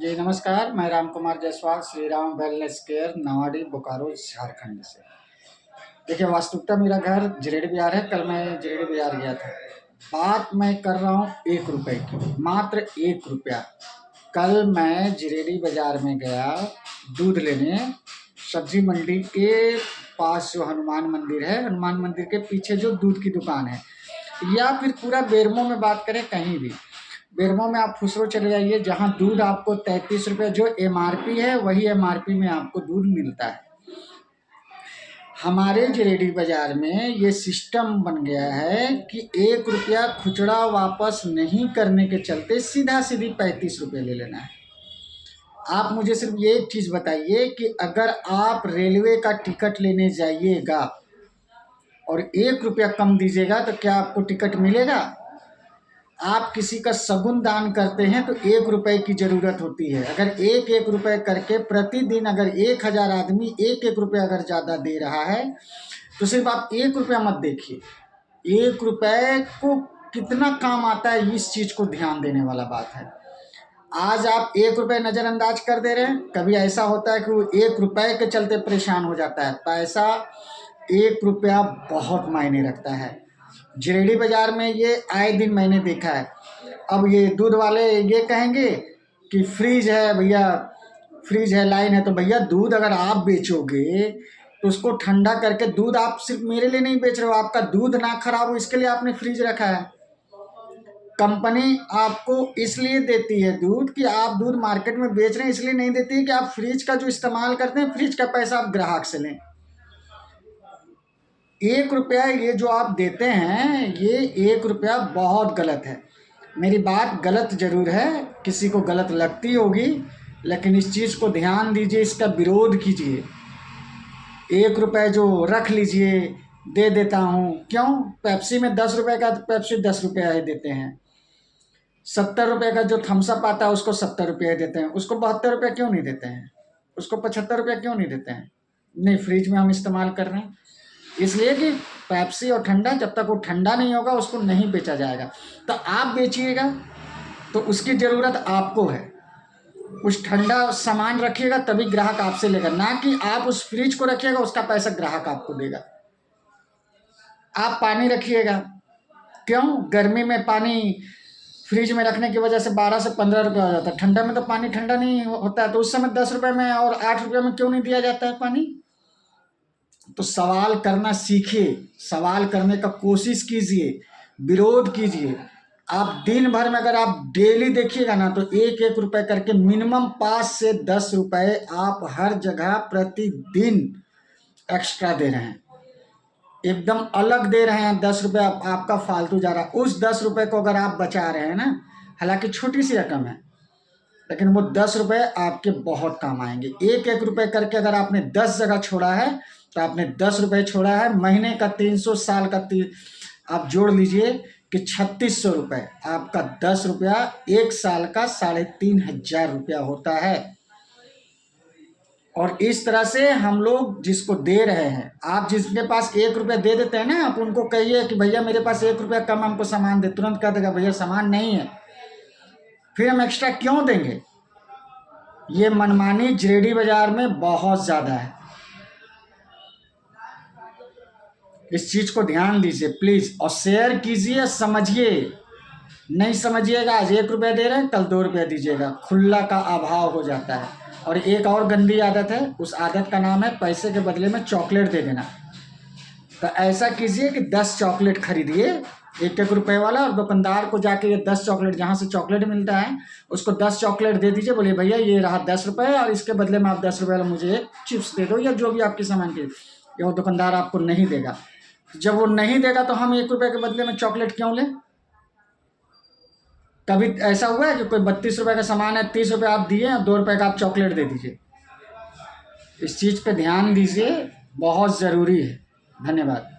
जी नमस्कार, मैं Ram Kumar Jaiswal Shri Ram wellness care Nawadi Bokaro Jharkhand से। देखिए वास्तविकता मेरा घर जिरेडी बिहार है। कल मैं जिरेडी बिहार गया था। बात मैं कर रहा हूँ 1 रुपए की, मात्र 1 रुपया। कल मैं जिरेडी बाजार में गया दूध लेने, सब्जी मंडी के पास जो हनुमान मंदिर है, हनुमान मंदिर के पीछे जो दूध की दुकान है, या फिर पूरा बेरमो में बात करें कहीं भी, बेरमो में आप खुसरो चले जाइए, जहाँ दूध आपको 33 रुपये जो MRP है वही MRP में आपको दूध मिलता है। हमारे जिरेडी बाजार में ये सिस्टम बन गया है कि 1 रुपया खुचरा वापस नहीं करने के चलते सीधा सीधी 35 रुपये ले लेना है। आप मुझे सिर्फ ये एक चीज़ बताइए कि अगर आप रेलवे का टिकट लेने जाइएगा और 1 रुपया कम दीजिएगा तो क्या आपको टिकट मिलेगा? आप किसी का शगुन दान करते हैं तो 1 रुपए की ज़रूरत होती है। अगर एक रुपए करके प्रतिदिन अगर 1000 आदमी एक रुपया अगर ज़्यादा दे रहा है तो सिर्फ आप 1 रुपया मत देखिए, 1 रुपए को कितना काम आता है, इस चीज़ को ध्यान देने वाला बात है। आज आप 1 रुपये नज़रअंदाज कर दे रहे हैं, कभी ऐसा होता है कि वो 1 रुपए के चलते परेशान हो जाता है। पैसा 1 रुपया बहुत मायने रखता है। जिरेडी बाजार में ये आए दिन मैंने देखा है। अब ये दूध वाले ये कहेंगे कि फ्रीज है भैया, फ्रीज है, लाइन है, तो भैया दूध अगर आप बेचोगे तो उसको ठंडा करके, दूध आप सिर्फ मेरे लिए नहीं बेच रहे हो, आपका दूध ना खराब हो इसके लिए आपने फ्रीज रखा है। कंपनी आपको इसलिए देती है दूध कि आप दूध मार्केट में बेच रहे हैं, इसलिए नहीं देती है कि आप फ्रिज का जो इस्तेमाल करते हैं, फ्रिज का पैसा आप ग्राहक से लें। 1 रुपया ये जो आप देते हैं, ये 1 रुपया बहुत गलत है। मेरी बात गलत ज़रूर है, किसी को गलत लगती होगी, लेकिन इस चीज़ को ध्यान दीजिए, इसका विरोध कीजिए। 1 रुपये जो रख लीजिए, दे देता हूँ, क्यों? पेप्सी में 10 रुपये का पेप्सी 10 रुपया ही देते हैं। 70 रुपये का जो थम्सअप आता है उसको 70 रुपये देते हैं, उसको 72 रुपये क्यों नहीं देते हैं? उसको 75 रुपये क्यों नहीं देते हैं? नहीं, फ्रिज में हम इस्तेमाल कर रहे हैं इसलिए कि पेप्सी और ठंडा, जब तक वो ठंडा नहीं होगा उसको नहीं बेचा जाएगा। तो आप बेचिएगा तो उसकी ज़रूरत आपको है, उस ठंडा सामान रखिएगा तभी ग्राहक आपसे लेगा, ना कि आप उस फ्रिज को रखिएगा उसका पैसा ग्राहक आपको देगा। आप पानी रखिएगा, क्यों? गर्मी में पानी फ्रिज में रखने की वजह से 12 से 15 रुपये हो जाता है, ठंडा में तो पानी ठंडा नहीं होता है, तो उस समय 10 रुपये में और 8 रुपये में क्यों नहीं दिया जाता है पानी? तो सवाल करना सीखिए, सवाल करने का कोशिश कीजिए, विरोध कीजिए। आप दिन भर में अगर आप डेली देखिएगा ना तो 1 रुपये करके मिनिमम 5 से 10 रुपये आप हर जगह प्रतिदिन एक्स्ट्रा दे रहे हैं, एकदम अलग दे रहे हैं। 10 रुपये आपका फालतू जा रहा है। उस 10 रुपये को अगर आप बचा रहे हैं ना, हालांकि छोटी सी रकम है, लेकिन वो 10 रुपये आपके बहुत काम आएंगे। 1 रुपये करके अगर आपने 10 जगह छोड़ा है तो आपने 10 रुपये छोड़ा है। महीने का 300, साल का आप जोड़ लीजिए कि 3600 रुपये, आपका 10 रुपया 1 साल का 3500 रुपया होता है। और इस तरह से हम लोग जिसको दे रहे हैं, आप जिसके पास 1 रुपया दे देते हैं ना, आप उनको कहिए कि भैया मेरे पास 1 रुपया कम, हमको सामान दे, तुरंत कह देगा भैया सामान नहीं है, फिर हम एक्स्ट्रा क्यों देंगे? ये मनमानी जिरेडी बाजार में बहुत ज़्यादा है। इस चीज़ को ध्यान दीजिए प्लीज़, और शेयर कीजिए, समझिए। नहीं समझिएगा, आज 1 रुपया दे रहे हैं, कल 2 रुपया दीजिएगा, खुला का अभाव हो जाता है। और एक और गंदी आदत है, उस आदत का नाम है पैसे के बदले में चॉकलेट दे देना। तो ऐसा कीजिए कि 10 चॉकलेट खरीदिए 1 रुपये वाला, और दुकानदार को जाके ये 10 चॉकलेट, जहाँ से चॉकलेट मिलता है उसको 10 चॉकलेट दे दीजिए। बोलिए भैया ये रहा 10 रुपये, और इसके बदले में आप 10 रुपये वाला मुझे एक चिप्स दे दो, या जो भी आपकी सामान की, ये वो दुकानदार आपको नहीं देगा। जब वो नहीं देगा तो हम 1 रुपये के बदले में चॉकलेट क्यों लें? कभी ऐसा हुआ है कि कोई 32 रुपये का सामान है, 30 रुपये आप दिए और 2 रुपये का आप चॉकलेट दे दीजिए? इस चीज़ पे ध्यान दीजिए, बहुत ज़रूरी है। धन्यवाद।